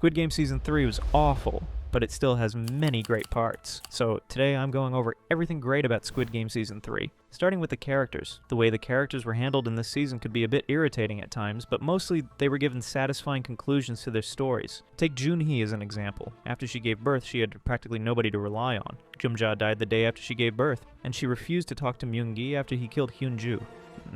Squid Game Season 3 was awful, but it still has many great parts. So today I'm going over everything great about Squid Game Season 3. Starting with the characters. The way the characters were handled in this season could be a bit irritating at times, but mostly they were given satisfying conclusions to their stories. Take Junhee as an example. After she gave birth, she had practically nobody to rely on. Gyumja died the day after she gave birth, and she refused to talk to Myung-gi after he killed Hyunju.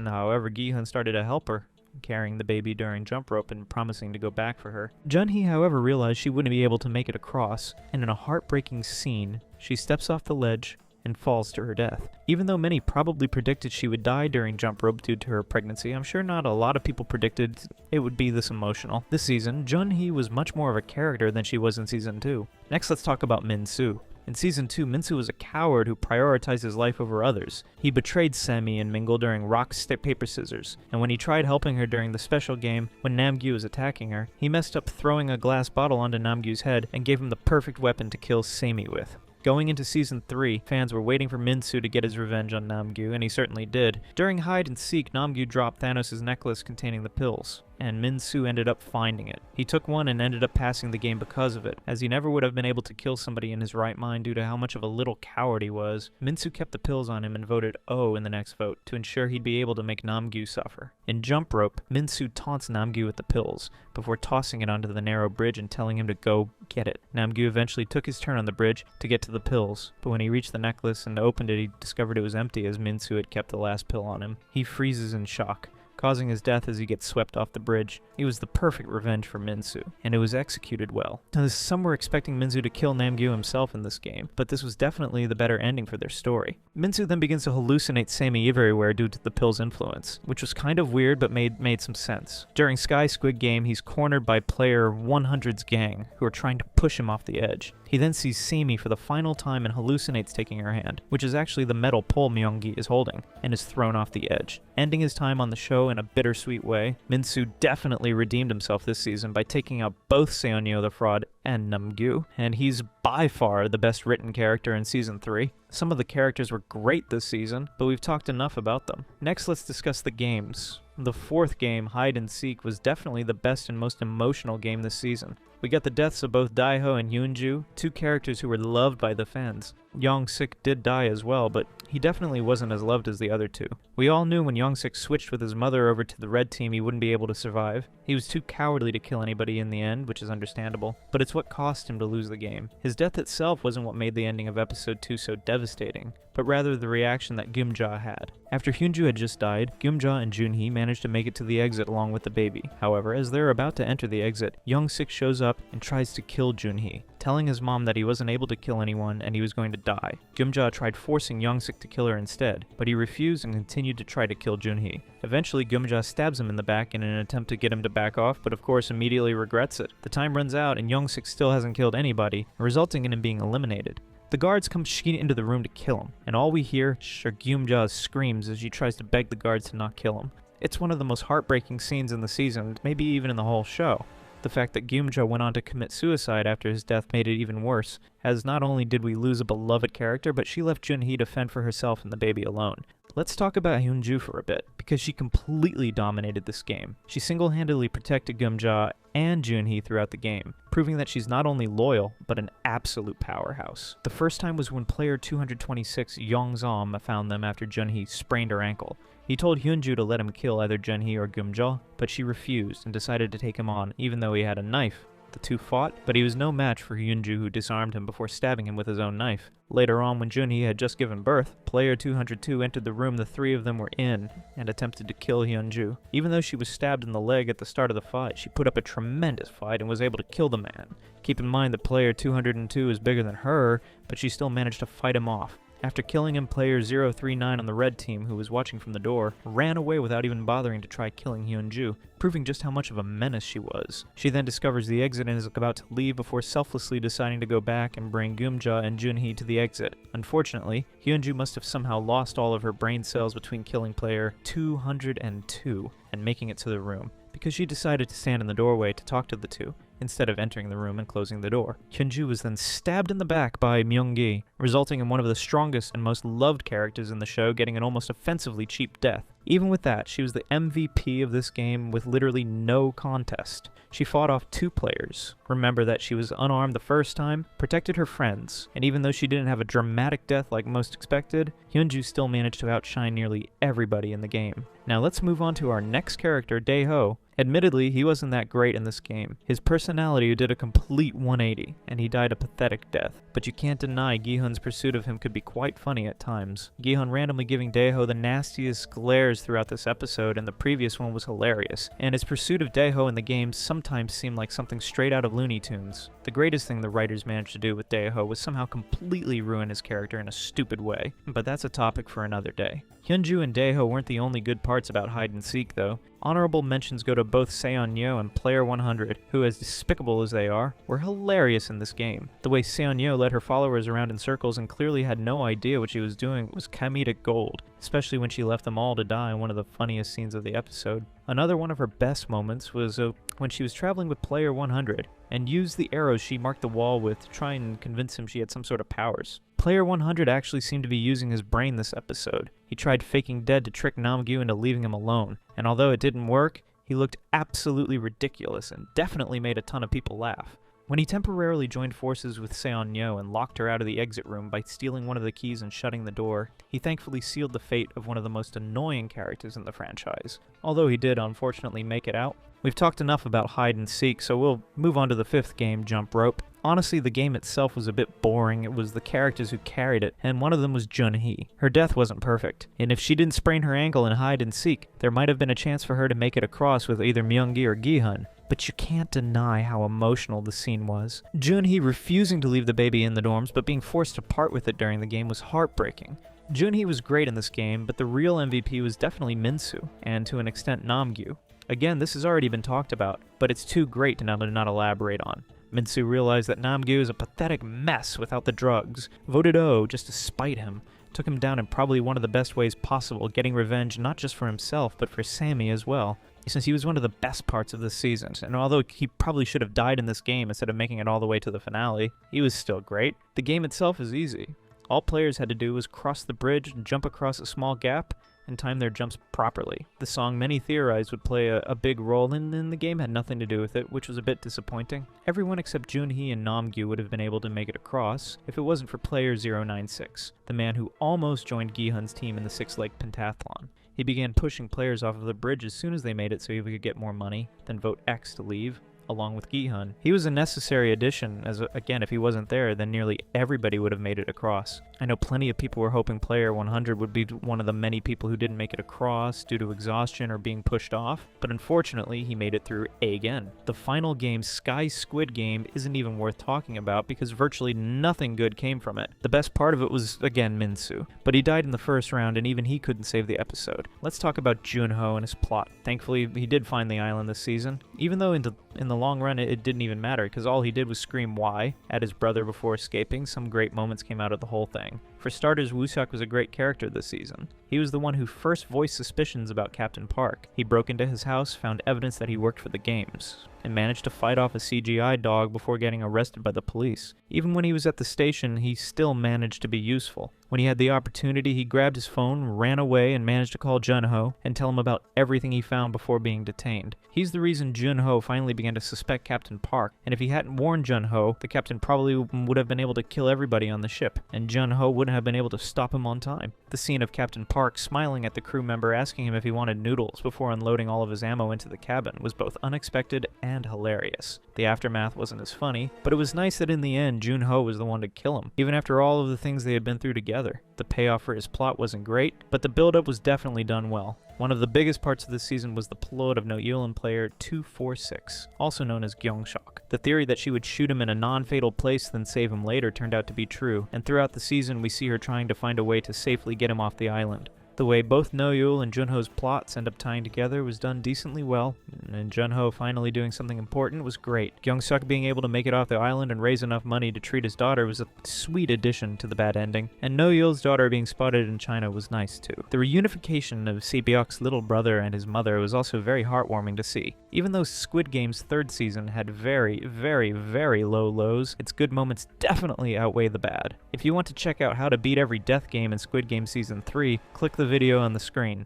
However, Gi-hun started to help her, carrying the baby during jump rope and promising to go back for her. Junhee, however, realized she wouldn't be able to make it across, and in a heartbreaking scene, she steps off the ledge and falls to her death. Even though many probably predicted she would die during jump rope due to her pregnancy, I'm sure not a lot of people predicted it would be this emotional. This season, Junhee was much more of a character than she was in Season 2. Next, let's talk about Min-soo. In Season 2, Min-soo was a coward who prioritized his life over others. He betrayed Semi and Mingle during rock, paper, scissors, and when he tried helping her during the special game when Namgyu was attacking her, he messed up throwing a glass bottle onto Namgyu's head and gave him the perfect weapon to kill Semi with. Going into Season 3, fans were waiting for Min-soo to get his revenge on Namgyu, and he certainly did. During Hide and Seek, Namgyu dropped Thanos' necklace containing the pills, and Min-soo ended up finding it. He took one and ended up passing the game because of it, as he never would have been able to kill somebody in his right mind due to how much of a little coward he was. Min-soo kept the pills on him and voted O in the next vote, to ensure he'd be able to make Namgyu suffer. In Jump Rope, Min-soo taunts Namgyu with the pills, before tossing it onto the narrow bridge and telling him to go get it. Namgyu eventually took his turn on the bridge to get to the pills, but when he reached the necklace and opened it, he discovered it was empty as Min-soo had kept the last pill on him. He freezes in shock, causing his death as he gets swept off the bridge. It was the perfect revenge for Min-soo, and it was executed well. Now, some were expecting Min-soo to kill Namgyu himself in this game, but this was definitely the better ending for their story. Min-soo then begins to hallucinate Semi everywhere due to the pill's influence, which was kind of weird but made some sense. During Sky Squid Game, he's cornered by player 100's gang, who are trying to push him off the edge. He then sees Semi for the final time and hallucinates taking her hand, which is actually the metal pole Myung-gi is holding, and is thrown off the edge. Ending his time on the show in a bittersweet way, Min-soo definitely redeemed himself this season by taking out both Seonyo the Fraud and Namgyu, and he's by far the best written character in Season 3. Some of the characters were great this season, but we've talked enough about them. Next, let's discuss the games. The fourth game, Hide and Seek, was definitely the best and most emotional game this season. We got the deaths of both Daeho and Hyunju, two characters who were loved by the fans. Young-sik did die as well, but he definitely wasn't as loved as the other two. We all knew when Young-sik switched with his mother over to the red team he wouldn't be able to survive. He was too cowardly to kill anybody in the end, which is understandable, but it's what cost him to lose the game. His death itself wasn't what made the ending of Episode 2 so devastating, but rather the reaction that Gyumja had. After Hyunju had just died, Gyumja and Junhee managed to make it to the exit along with the baby. However, as they're about to enter the exit, Young-sik shows up and tries to kill Junhee, telling his mom that he wasn't able to kill anyone and he was going to die. Gyumja tried forcing Young-sik to kill her instead, but he refused and continued to try to kill Junhee. Eventually, Gyumja stabs him in the back in an attempt to get him to back off, but of course immediately regrets it. The time runs out and Young-sik still hasn't killed anybody, resulting in him being eliminated. The guards come shooting into the room to kill him, and all we hear are Gyumja's screams as she tries to beg the guards to not kill him. It's one of the most heartbreaking scenes in the season, maybe even in the whole show. The fact that Gyumja went on to commit suicide after his death made it even worse, as not only did we lose a beloved character, but she left Junhee to fend for herself and the baby alone. Let's talk about Hyunju for a bit, because she completely dominated this game. She single-handedly protected Gyumja and Junhee throughout the game, proving that she's not only loyal, but an absolute powerhouse. The first time was when player 226 Yongzom found them after Junhee sprained her ankle. He told Hyunju to let him kill either Junhee or Gyumja, but she refused and decided to take him on, even though he had a knife. The two fought, but he was no match for Hyunju, who disarmed him before stabbing him with his own knife. Later on, when Junhee had just given birth, player 202 entered the room the three of them were in and attempted to kill Hyunju. Even though she was stabbed in the leg at the start of the fight, she put up a tremendous fight and was able to kill the man. Keep in mind that player 202 is bigger than her, but she still managed to fight him off. After killing him, player 039 on the red team, who was watching from the door, ran away without even bothering to try killing Hyunju, proving just how much of a menace she was. She then discovers the exit and is about to leave before selflessly deciding to go back and bring Gyumja and Junhee to the exit. Unfortunately, Hyunju must have somehow lost all of her brain cells between killing player 202 and making it to the room, because she decided to stand in the doorway to talk to the two. instead of entering the room and closing the door. Hyunju was then stabbed in the back by Myung-gi, resulting in one of the strongest and most loved characters in the show getting an almost offensively cheap death. Even with that, she was the MVP of this game with literally no contest. She fought off 2 players. Remember that she was unarmed the first time, protected her friends, and even though she didn't have a dramatic death like most expected, Hyunju still managed to outshine nearly everybody in the game. Now let's move on to our next character, Dae-ho. Admittedly, he wasn't that great in this game. His personality did a complete 180, and he died a pathetic death. But you can't deny Gi-hun's pursuit of him could be quite funny at times. Gi-hun randomly giving Dae-ho the nastiest glares throughout this episode, and the previous one was hilarious. And his pursuit of Dae-ho in the game sometimes seemed like something straight out of Looney Tunes. The greatest thing the writers managed to do with Dae-ho was somehow completely ruin his character in a stupid way. But that's a topic for another day. Hyunju and Dae-ho weren't the only good parts about hide and seek though. Honorable mentions go to both Seon-yeol and Player 100, who, as despicable as they are, were hilarious in this game. The way Seon-yeol led her followers around in circles and clearly had no idea what she was doing was comedic gold, especially when she left them all to die in one of the funniest scenes of the episode. Another one of her best moments was when she was traveling with Player 100 and used the arrows she marked the wall with to try and convince him she had some sort of powers. Player 100 actually seemed to be using his brain this episode. He tried faking dead to trick Namgyu into leaving him alone, and although it didn't work, he looked absolutely ridiculous and definitely made a ton of people laugh. When he temporarily joined forces with Seon-yeol and locked her out of the exit room by stealing one of the keys and shutting the door, he thankfully sealed the fate of one of the most annoying characters in the franchise, although he did unfortunately make it out. We've talked enough about hide and seek, so we'll move on to the 5th game, Jump Rope. Honestly, the game itself was a bit boring. It was the characters who carried it, and one of them was Jun-hee. Her death wasn't perfect, and if she didn't sprain her ankle in hide and seek, there might have been a chance for her to make it across with either Myung-gi or Gi-hun. But you can't deny how emotional the scene was. Jun-hee refusing to leave the baby in the dorms, but being forced to part with it during the game was heartbreaking. Jun-hee was great in this game, but the real MVP was definitely Min-soo, and to an extent Namgyu. Again, this has already been talked about, but it's too great to not elaborate on. Min-soo realized that Namgyu is a pathetic mess without the drugs, voted O just to spite him, took him down in probably one of the best ways possible, getting revenge not just for himself, but for Sammy as well, since he was one of the best parts of this season, and although he probably should have died in this game instead of making it all the way to the finale, he was still great. The game itself is easy. All players had to do was cross the bridge and jump across a small gap, and time their jumps properly. The song many theorized would play a big role in the game had nothing to do with it, which was a bit disappointing. Everyone except Jun-hee and Namgyu would have been able to make it across if it wasn't for player 096, the man who almost joined Gi-hun's team in the 6-leg pentathlon. He began pushing players off of the bridge as soon as they made it so he could get more money, then vote X to leave, along with Gi-hun. He was a necessary addition, as again, if he wasn't there, then nearly everybody would have made it across. I know plenty of people were hoping Player 100 would be one of the many people who didn't make it across due to exhaustion or being pushed off, but unfortunately he made it through again. The final game, Sky Squid game, isn't even worth talking about because virtually nothing good came from it. The best part of it was, again, Min-soo, but he died in the first round and even he couldn't save the episode. Let's talk about Junho and his plot. Thankfully, he did find the island this season, even though in the long run it didn't even matter because all he did was scream "Why" at his brother before escaping. Some great moments came out of the whole thing. For starters, Woo-seok was a great character this season. He was the one who first voiced suspicions about Captain Park. He broke into his house, found evidence that he worked for the games, and managed to fight off a CGI dog before getting arrested by the police. Even when he was at the station, he still managed to be useful. When he had the opportunity, he grabbed his phone, ran away, and managed to call Junho and tell him about everything he found before being detained. He's the reason Junho finally began to suspect Captain Park, and if he hadn't warned Junho, the captain probably would have been able to kill everybody on the ship, and Junho wouldn't have been able to stop him on time. The scene of Captain Park smiling at the crew member asking him if he wanted noodles before unloading all of his ammo into the cabin was both unexpected and hilarious. The aftermath wasn't as funny, but it was nice that in the end, Junho was the one to kill him, even after all of the things they had been through together. The payoff for his plot wasn't great, but the build-up was definitely done well. One of the biggest parts of this season was the plot of Noyulin player 246, also known as Gyeongseok. The theory that she would shoot him in a non-fatal place then save him later turned out to be true, and throughout the season we see her trying to find a way to safely get him off the island. The way both No-Yul and Junho's plots end up tying together was done decently well, and Junho finally doing something important was great. Gyeong-suk being able to make it off the island and raise enough money to treat his daughter was a sweet addition to the bad ending, and No-Yul's daughter being spotted in China was nice too. The reunification of Se-byuk's little brother and his mother was also very heartwarming to see. Even though Squid Game's third season had very, very, very low lows, its good moments definitely outweigh the bad. If you want to check out how to beat every death game in Squid Game Season 3, click the video on the screen.